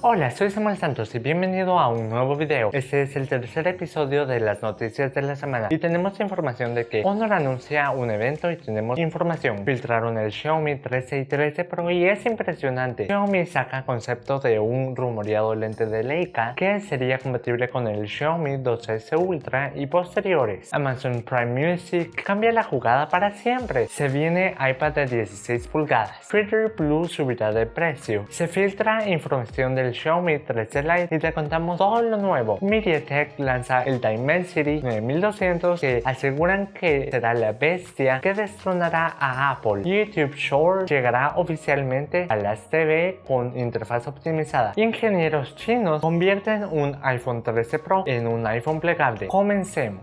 Hola, soy Samuel Santos y bienvenido a un nuevo video. Este es el tercer episodio de las noticias de la semana y tenemos información de que Honor anuncia un evento y tenemos información. Filtraron el Xiaomi 13 y 13 Pro y es impresionante. Xiaomi saca concepto de un rumoreado lente de Leica que sería compatible con el Xiaomi 2S Ultra y posteriores. Amazon Prime Music cambia la jugada para siempre. Se viene iPad de 16 pulgadas. Twitter Blue subirá de precio. Se filtra información del Xiaomi 13 Lite y te contamos todo lo nuevo. MediaTek lanza el Dimensity 9200 que aseguran que será la bestia que destronará a Apple. YouTube Short llegará oficialmente a las TV con interfaz optimizada. Ingenieros chinos convierten un iPhone 13 Pro en un iPhone plegable. Comencemos.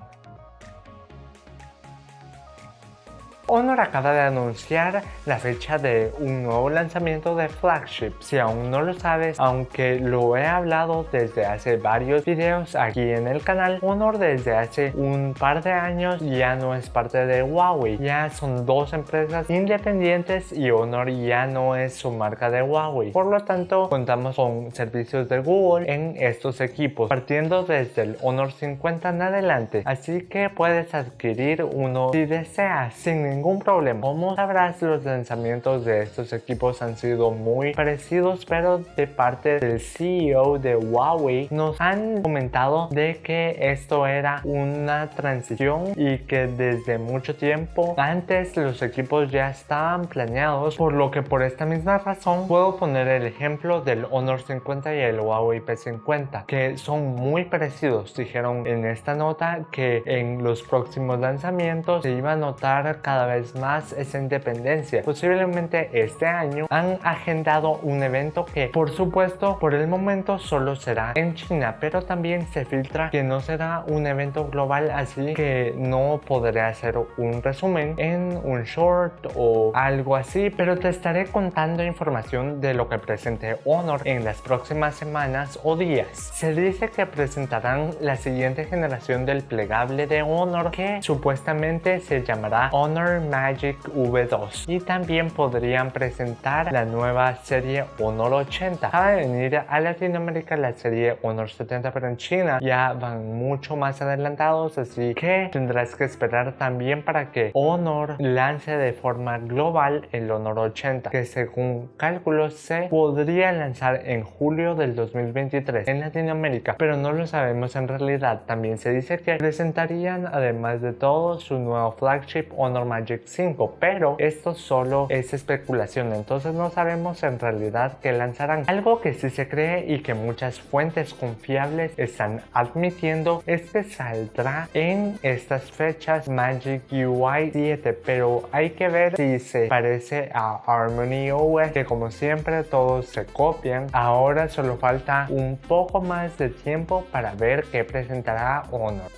Honor acaba de anunciar la fecha de un nuevo lanzamiento de flagship. Si aún no lo sabes, aunque lo he hablado desde hace varios videos aquí en el canal, Honor desde hace un par de años ya no es parte de Huawei. Ya son dos empresas independientes y Honor ya no es su marca de Huawei. Por lo tanto, contamos con servicios de Google en estos equipos, partiendo desde el Honor 50 en adelante. Así que puedes adquirir uno si deseas, sin ningún problema. Como sabrás, los lanzamientos de estos equipos han sido muy parecidos, pero de parte del CEO de Huawei nos han comentado de que esto era una transición y que desde mucho tiempo antes los equipos ya estaban planeados, por lo que por esta misma razón puedo poner el ejemplo del Honor 50 y el Huawei P50, que son muy parecidos. Dijeron en esta nota que en los próximos lanzamientos se iba a notar cada vez más esa independencia. Posiblemente este año han agendado un evento que por supuesto por el momento solo será en China, pero también se filtra que no será un evento global, así que no podré hacer un resumen en un short o algo así, pero te estaré contando información de lo que presente Honor en las próximas semanas o días. Se dice que presentarán la siguiente generación del plegable de Honor, que supuestamente se llamará Honor Magic V2, y también podrían presentar la nueva serie Honor 80. Acaba de venir a Latinoamérica la serie Honor 70, pero en China ya van mucho más adelantados, así que tendrás que esperar también para que Honor lance de forma global el Honor 80, que según cálculos se podría lanzar en julio del 2023 en Latinoamérica, pero no lo sabemos en realidad. También se dice que presentarían además de todo su nuevo flagship Honor Magic 5, pero esto solo es especulación, entonces no sabemos en realidad qué lanzarán. Algo que sí se cree y que muchas fuentes confiables están admitiendo es que saldrá en estas fechas Magic UI 7, pero hay que ver si se parece a Harmony OS, que como siempre todos se copian. Ahora solo falta un poco más de tiempo para ver qué presentará Honor.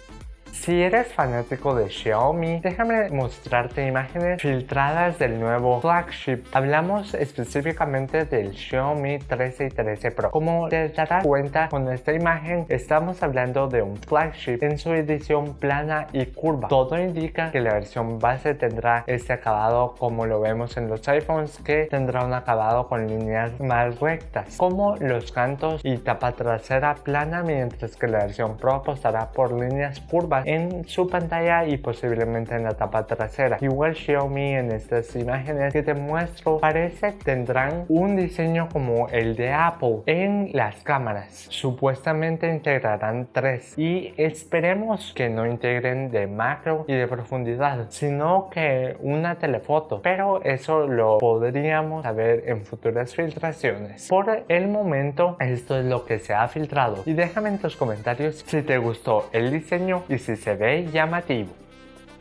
Si eres fanático de Xiaomi, déjame mostrarte imágenes filtradas del nuevo flagship. Hablamos específicamente del Xiaomi 13 y 13 Pro. Como te darás cuenta con esta imagen, estamos hablando de un flagship en su edición plana y curva. Todo indica que la versión base tendrá este acabado como lo vemos en los iPhones, que tendrá un acabado con líneas más rectas, como los cantos y tapa trasera plana, mientras que la versión Pro apostará por líneas curvas en su pantalla y posiblemente en la tapa trasera. Igual Xiaomi en estas imágenes que te muestro parece que tendrán un diseño como el de Apple en las cámaras. Supuestamente integrarán 3 y esperemos que no integren de macro y de profundidad, sino que una telefoto, pero eso lo podríamos saber en futuras filtraciones. Por el momento esto es lo que se ha filtrado y déjame en tus comentarios si te gustó el diseño y si se ve llamativo.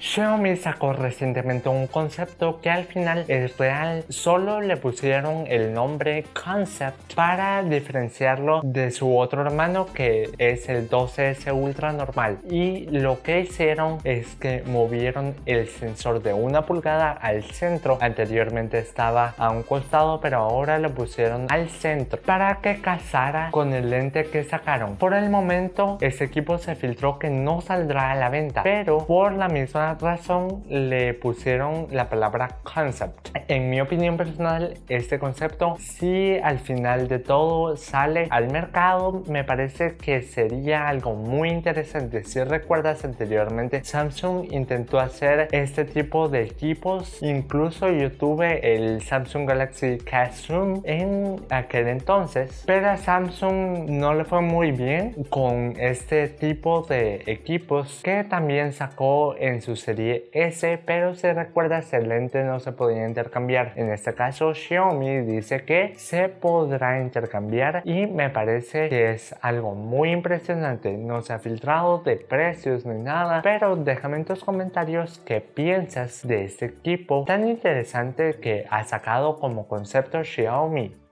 Xiaomi sacó recientemente un concepto que al final es real, solo le pusieron el nombre Concept para diferenciarlo de su otro hermano, que es el 12S Ultra normal, y lo que hicieron es que movieron el sensor de 1 pulgada al centro. Anteriormente estaba a un costado, pero ahora lo pusieron al centro para que casara con el lente que sacaron. Por el momento ese equipo se filtró que no saldrá a la venta, pero por la misma esta razón le pusieron la palabra concept. En mi opinión personal, este concepto, si al final de todo sale al mercado, me parece que sería algo muy interesante. Si recuerdas anteriormente, Samsung intentó hacer este tipo de equipos. Incluso yo tuve el Samsung Galaxy Cast Zoom en aquel entonces, pero a Samsung no le fue muy bien con este tipo de equipos que también sacó en su serie S, pero si recuerdas, el lente no se podía intercambiar. En este caso, Xiaomi dice que se podrá intercambiar y me parece que es algo muy impresionante. No se ha filtrado de precios ni nada, pero déjame en tus comentarios qué piensas de este equipo tan interesante que ha sacado como concepto Xiaomi.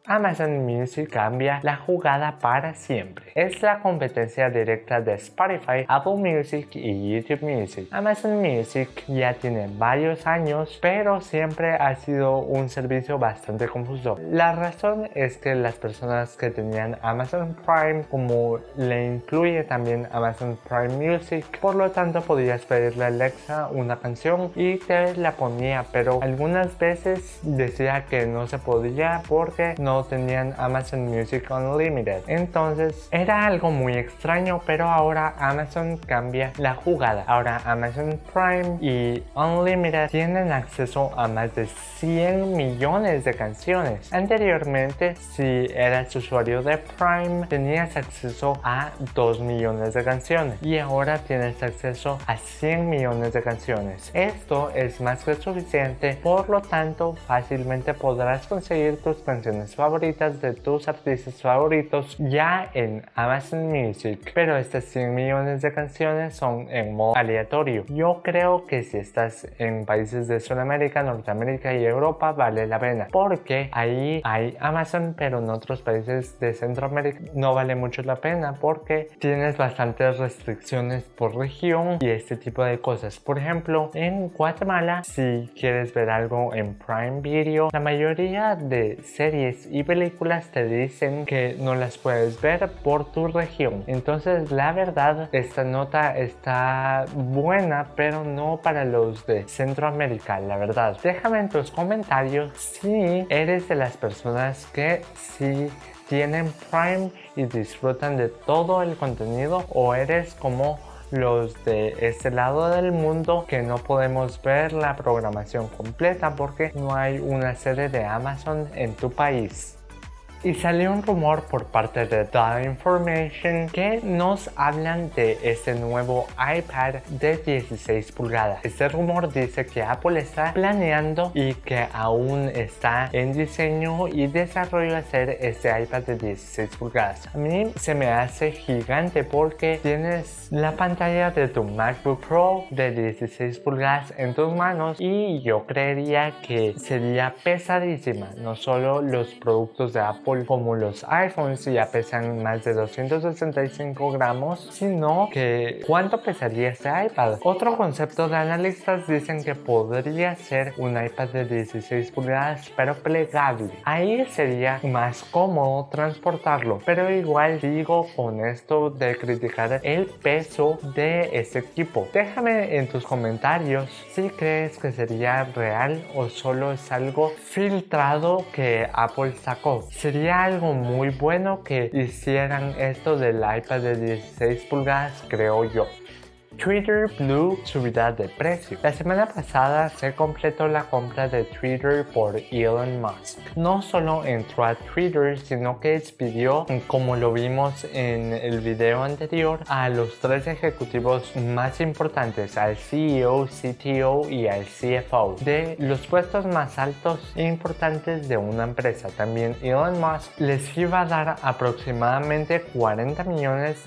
Amazon Music cambia la jugada para siempre. Es la competencia directa de Spotify, Apple Music y YouTube Music. Amazon Music ya tiene varios años, pero siempre ha sido un servicio bastante confuso. La razón es que las personas que tenían Amazon Prime, como le incluye también Amazon Prime Music, por lo tanto podías pedirle a Alexa una canción y te la ponía, pero algunas veces decía que no se podía porque no tenían Amazon Music Unlimited. Entonces era algo muy extraño, pero ahora Amazon cambia la jugada. Ahora Amazon Prime y Unlimited tienen acceso a más de 100 millones de canciones. Anteriormente, si eras usuario de Prime, tenías acceso a 2 millones de canciones y ahora tienes acceso a 100 millones de canciones. Esto es más que suficiente, por lo tanto fácilmente podrás conseguir tus canciones favoritas de tus artistas favoritos ya en Amazon Music, pero estas 100 millones de canciones son en modo aleatorio. Yo creo que si estás en países de Sudamérica, Norteamérica y Europa, vale la pena, porque ahí hay Amazon, pero en otros países de Centroamérica no vale mucho la pena porque tienes bastantes restricciones por región y este tipo de cosas. Por ejemplo, en Guatemala, si quieres ver algo en Prime Video, la mayoría de series y películas te dicen que no las puedes ver por tu región. Entonces, la verdad, esta nota está buena, pero no para los de Centroamérica, la verdad. Déjame en tus comentarios si eres de las personas que sí tienen Prime y disfrutan de todo el contenido, o eres como los de este lado del mundo que no podemos ver la programación completa porque no hay una sede de Amazon en tu país. Y salió un rumor por parte de The Information que nos hablan de este nuevo iPad de 16 pulgadas. Este rumor dice que Apple está planeando y que aún está en diseño y desarrollo hacer este iPad de 16 pulgadas. A mí se me hace gigante porque tienes la pantalla de tu MacBook Pro de 16 pulgadas en tus manos y yo creería que sería pesadísima. No solo los productos de Apple como los iPhones ya pesan más de 265 gramos, sino que ¿cuánto pesaría este iPad? Otro concepto de analistas dicen que podría ser un iPad de 16 pulgadas pero plegable. Ahí sería más cómodo transportarlo, pero igual digo con esto de criticar el peso de este equipo. Déjame en tus comentarios si crees que sería real o solo es algo filtrado que Apple sacó. Sería algo muy bueno que hicieran esto del iPad de 16 pulgadas, creo yo. Twitter Blue subirá de precio. La semana pasada se completó la compra de Twitter por Elon Musk. No solo entró a Twitter, sino que despidió, como lo vimos en el video anterior, a los 3 ejecutivos más importantes, al CEO, CTO y al CFO, de los puestos más altos e importantes de una empresa. También Elon Musk les iba a dar aproximadamente $40 millones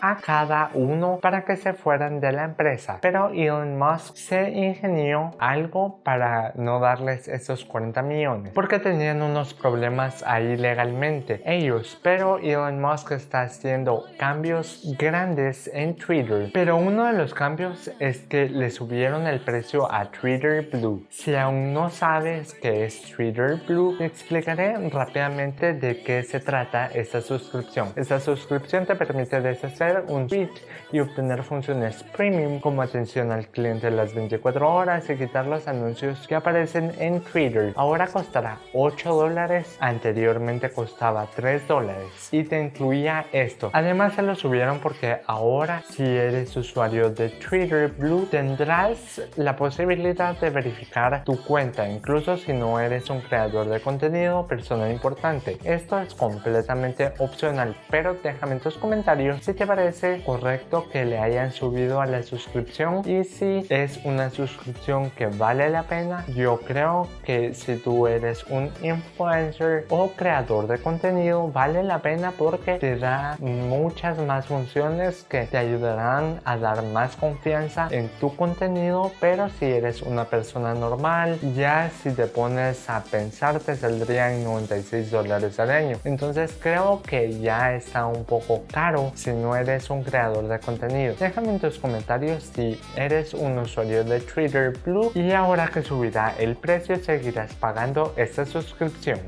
a cada uno para que se fueran de la empresa, pero Elon Musk se ingenió algo para no darles esos 40 millones porque tenían unos problemas ahí legalmente ellos, pero Elon Musk está haciendo cambios grandes en Twitter, pero uno de los cambios es que le subieron el precio a Twitter Blue. Si aún no sabes qué es Twitter Blue, te explicaré rápidamente de qué se trata esta suscripción. Esta suscripción te permite deshacer un tweet y obtener funcionalidades funciones premium como atención al cliente las 24 horas y quitar los anuncios que aparecen en Twitter. Ahora costará $8, anteriormente costaba $3 y te incluía esto. Además se lo subieron porque ahora si eres usuario de Twitter Blue tendrás la posibilidad de verificar tu cuenta incluso si no eres un creador de contenido o persona importante. Esto es completamente opcional, pero déjame en tus comentarios si te parece correcto que le hayan subido a la suscripción y si es una suscripción que vale la pena. Yo creo que si tú eres un influencer o creador de contenido vale la pena porque te da muchas más funciones que te ayudarán a dar más confianza en tu contenido, pero si eres una persona normal, ya si te pones a pensar te saldrían $96 al año. Entonces creo que ya está un poco caro si no eres un creador de contenido. Déjame en tus comentarios si eres un usuario de Twitter Blue y ahora que subirá el precio seguirás pagando esta suscripción.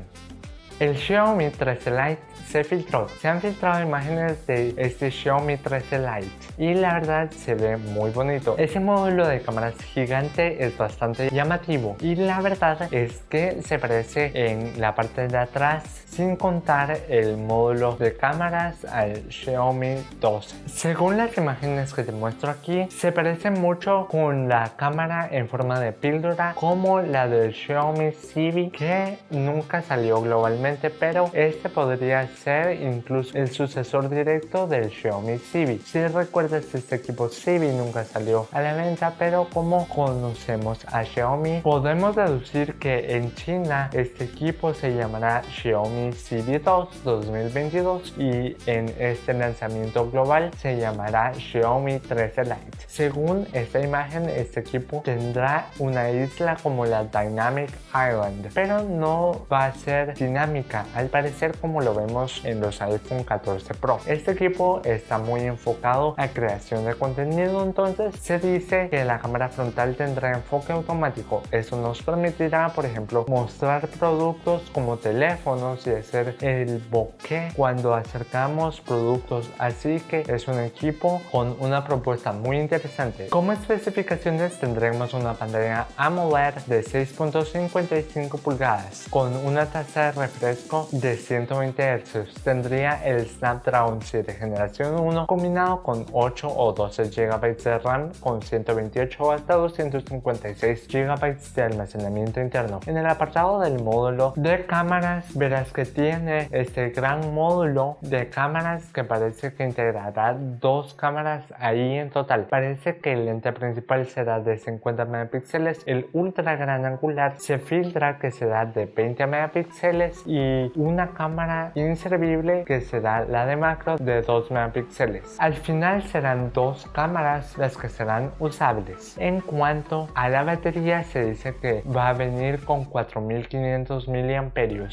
El Xiaomi 13 Lite se filtró. Se han filtrado imágenes de este Xiaomi 13 Lite y la verdad se ve muy bonito. Ese módulo de cámaras gigante es bastante llamativo y la verdad es que se parece en la parte de atrás, sin contar el módulo de cámaras, al Xiaomi 12. Según las imágenes que te muestro aquí, se parece mucho con la cámara en forma de píldora como la del Xiaomi Civi, que nunca salió globalmente, pero este podría ser incluso el sucesor directo del Xiaomi Civi. Si recuerdas, este equipo Civi nunca salió a la venta, pero como conocemos a Xiaomi, podemos deducir que en China este equipo se llamará Xiaomi Civi 2 2022 y en este lanzamiento global se llamará Xiaomi 13 Lite. Según esta imagen, este equipo tendrá una isla como la Dynamic Island, pero no va a ser dinámica, al parecer como lo vemos en los iPhone 14 Pro. Este equipo está muy enfocado a creación de contenido, entonces se dice que la cámara frontal tendrá enfoque automático. Eso nos permitirá, por ejemplo, mostrar productos como teléfonos y hacer el bokeh cuando acercamos productos, así que es un equipo con una propuesta muy interesante. Como especificaciones tendremos una pantalla AMOLED de 6.55 pulgadas con una tasa de refresco de 120 Hz. Tendría el Snapdragon 7 generación 1 combinado con 8 o 12 GB de RAM con 128 o hasta 256 GB de almacenamiento interno. En el apartado del módulo de cámaras verás que tiene este gran módulo de cámaras que parece que integrará dos cámaras ahí en total. Parece que el lente principal será de 50 megapíxeles, el ultra gran angular se filtra que será de 20 megapíxeles y una cámara inservible que será la de macro de 2 megapíxeles. Al final serán dos cámaras las que serán usables. En cuanto a la batería, se dice que va a venir con 4500 mAh,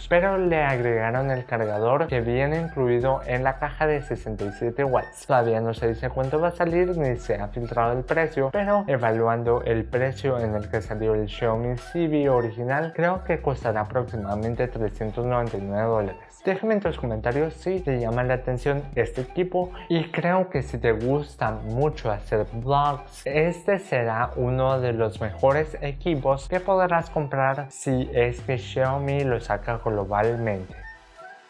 pero le agregaron el cargador que viene incluido en la caja de 67 watts. Todavía no se dice cuánto va a salir ni se ha filtrado el precio, pero evaluando el precio en el que salió el Xiaomi Civi original, creo que costará aproximadamente $399. Déjame en tus comentarios si te llama la atención este equipo y creo que si te gusta mucho hacer vlogs, este será uno de los mejores equipos que podrás comprar si es que Xiaomi lo saca globalmente.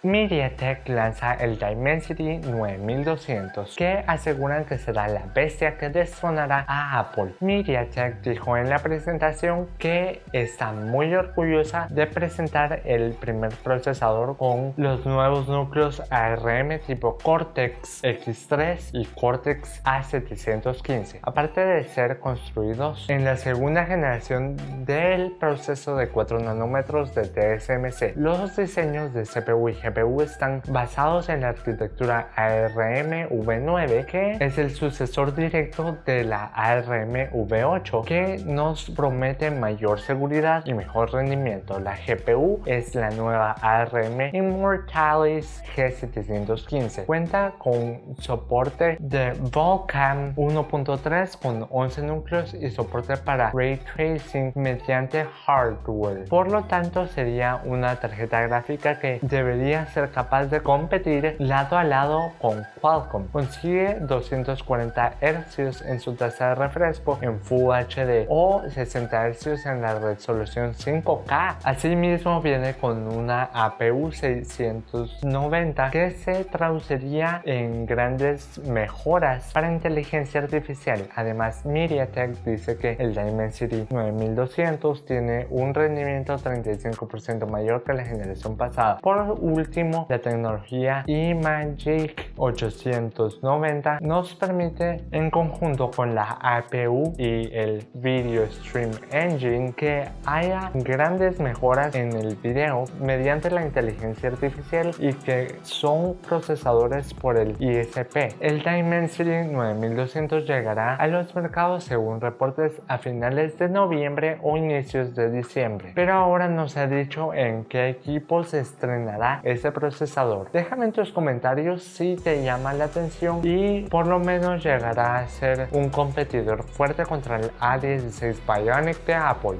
MediaTek lanza el Dimensity 9200, que aseguran que será la bestia que destronará a Apple. MediaTek dijo en la presentación que está muy orgullosa de presentar el primer procesador con los nuevos núcleos ARM tipo Cortex X3 y Cortex A715, aparte de ser construidos en la segunda generación del proceso de 4 nanómetros de TSMC. Los diseños de CPU y GPU están basados en la arquitectura ARM v9, que es el sucesor directo de la ARM v8, que nos promete mayor seguridad y mejor rendimiento. La GPU es la nueva ARM Immortalis G715. Cuenta con soporte de Vulkan 1.3 con 11 núcleos y soporte para Ray Tracing mediante hardware. Por lo tanto, sería una tarjeta gráfica que debería podría ser capaz de competir lado a lado con Qualcomm. Consigue 240 Hz en su tasa de refresco en Full HD o 60 Hz en la resolución 5K. Asimismo viene con una APU 690 que se traduciría en grandes mejoras para inteligencia artificial. Además, MediaTek dice que el Dimensity 9200 tiene un rendimiento 35% mayor que la generación pasada. Por último, la tecnología Imagic 890 nos permite, en conjunto con la APU y el Video Stream Engine, que haya grandes mejoras en el video mediante la inteligencia artificial y que son procesadores por el ISP. El Dimensity 9200 llegará a los mercados según reportes a finales de noviembre o inicios de diciembre, pero ahora no se ha dicho en qué equipo se estrenará ese procesador. Déjame en tus comentarios si te llama la atención y por lo menos llegará a ser un competidor fuerte contra el A16 Bionic de Apple.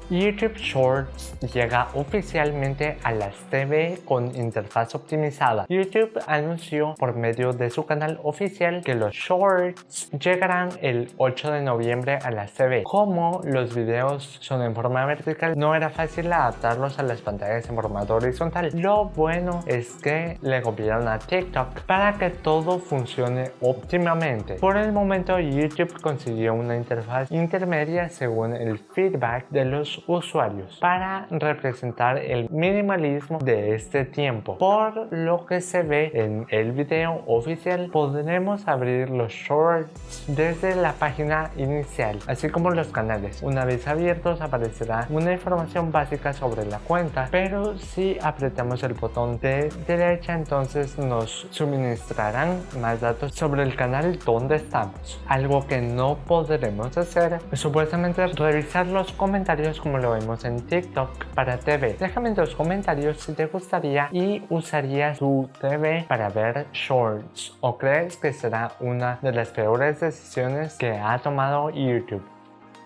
YouTube Shorts llega oficialmente a las TV con interfaz optimizada. YouTube anunció por medio de su canal oficial que los Shorts llegarán el 8 de noviembre a las TV. Como los videos son en forma vertical, no era fácil adaptarlos a las pantallas en formato horizontal. Lo bueno es que le copiaron a TikTok para que todo funcione óptimamente. Por el momento, YouTube consiguió una interfaz intermedia según el feedback de los usuarios para representar el minimalismo de este tiempo. Por lo que se ve en el video oficial, podremos abrir los shorts desde la página inicial, así como los canales. Una vez abiertos aparecerá una información básica sobre la cuenta, pero si apretamos el botón de derecha, entonces nos suministrarán más datos sobre el canal donde estamos. Algo que no podremos hacer es supuestamente revisar los comentarios como lo vemos en TikTok para TV. Déjame en los comentarios si te gustaría y usarías tu TV para ver shorts o crees que será una de las peores decisiones que ha tomado YouTube.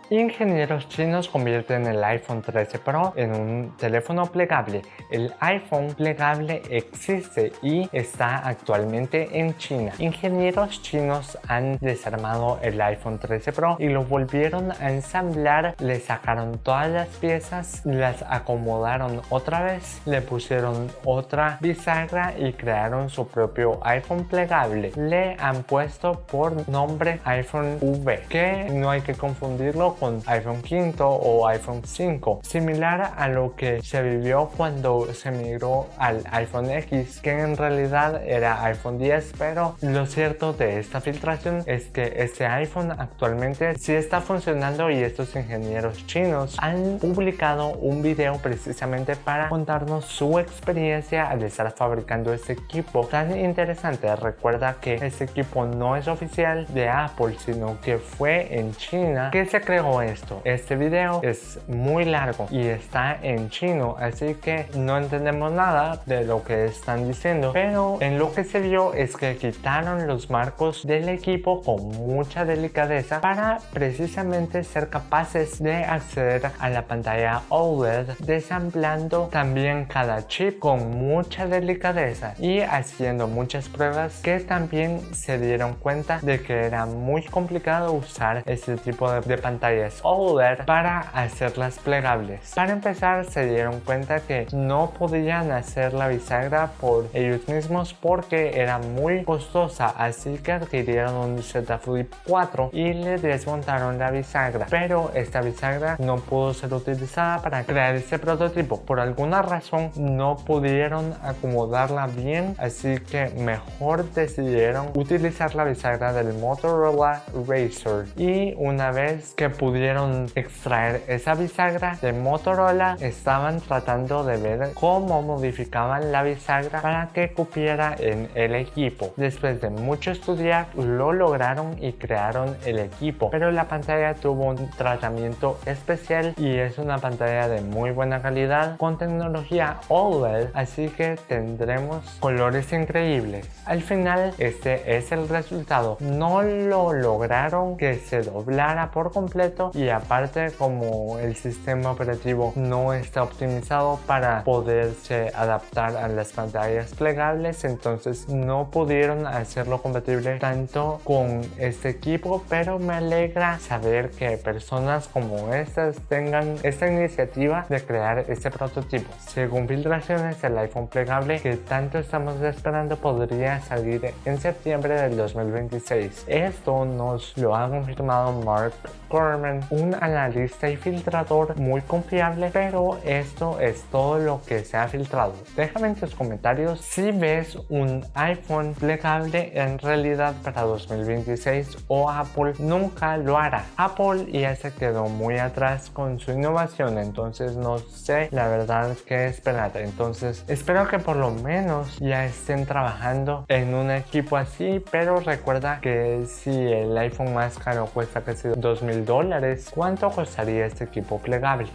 Ingenieros chinos convierten el iPhone 13 Pro en un teléfono plegable. El iPhone plegable existe y está actualmente en China. Ingenieros chinos han desarmado el iPhone 13 Pro y lo volvieron a ensamblar. Le sacaron todas las piezas, las acomodaron otra vez, le pusieron otra bisagra y crearon su propio iPhone plegable. Le han puesto por nombre iPhone V, que no hay que confundirlo con iPhone 5 o iPhone 5, similar a lo que se vivió cuando se migró al iPhone X, que en realidad era iPhone 10, pero lo cierto de esta filtración es que este iPhone actualmente sí está funcionando y estos ingenieros chinos han publicado un video precisamente para contarnos su experiencia al estar fabricando este equipo tan interesante. Recuerda que este equipo no es oficial de Apple, sino que fue en China que se creó esto. Este video es muy largo y está en chino, así que no entendemos nada de lo que están diciendo, pero en lo que se vio es que quitaron los marcos del equipo con mucha delicadeza para precisamente ser capaces de acceder a la pantalla OLED, desamblando también cada chip con mucha delicadeza y haciendo muchas pruebas que también se dieron cuenta de que era muy complicado usar este tipo de pantallas OLED para hacerlas plegables. Para empezar, se dieron cuenta que no podían hacer la bisagra por ellos mismos porque era muy costosa, así que adquirieron un Z Flip 4 y le desmontaron la bisagra, pero esta bisagra no pudo ser utilizada para crear este prototipo. Por alguna razón no pudieron acomodarla bien, así que mejor decidieron utilizar la bisagra del Motorola Razr, y una vez que pudieron extraer esa bisagra de Motorola, estaban tratando de ver cómo modificaban la bisagra para que cupiera en el equipo. Después de mucho estudiar, lo lograron y crearon el equipo, pero la pantalla tuvo un tratamiento especial y es una pantalla de muy buena calidad con tecnología OLED, así que tendremos colores increíbles. Al final, este es el resultado. No lo lograron que se doblara por completo completo, y aparte como el sistema operativo no está optimizado para poderse adaptar a las pantallas plegables, entonces no pudieron hacerlo compatible tanto con este equipo, pero me alegra saber que personas como estas tengan esta iniciativa de crear este prototipo. Según filtraciones, el iPhone plegable que tanto estamos esperando podría salir en septiembre del 2026. Esto nos lo ha confirmado Mark Gurman, un analista y filtrador muy confiable, pero esto es todo lo que se ha filtrado. Déjame en tus comentarios si ves un iPhone plegable en realidad para 2026 o Apple nunca lo hará. Apple ya se quedó muy atrás con su innovación, entonces no sé la verdad qué esperar. Entonces espero que por lo menos ya estén trabajando en un equipo así, pero recuerda que si el iPhone más caro cuesta casi $2000, ¿cuánto costaría este equipo plegable?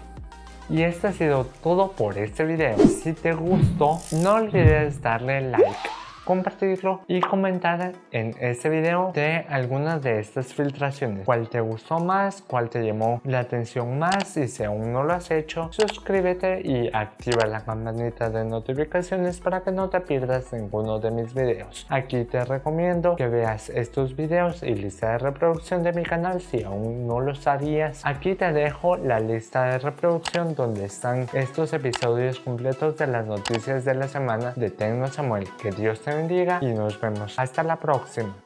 Y esto ha sido todo por este video. Si te gustó, no olvides darle like, compartirlo y comentar en este video de algunas de estas filtraciones. ¿Cuál te gustó más? ¿Cuál te llamó la atención más? Y si aún no lo has hecho, suscríbete y activa la campanita de notificaciones para que no te pierdas ninguno de mis videos. Aquí te recomiendo que veas estos videos y lista de reproducción de mi canal si aún no lo sabías. Aquí te dejo la lista de reproducción donde están estos episodios completos de las noticias de la semana de Tecno Samuel. Que Dios te bendiga y nos vemos hasta la próxima.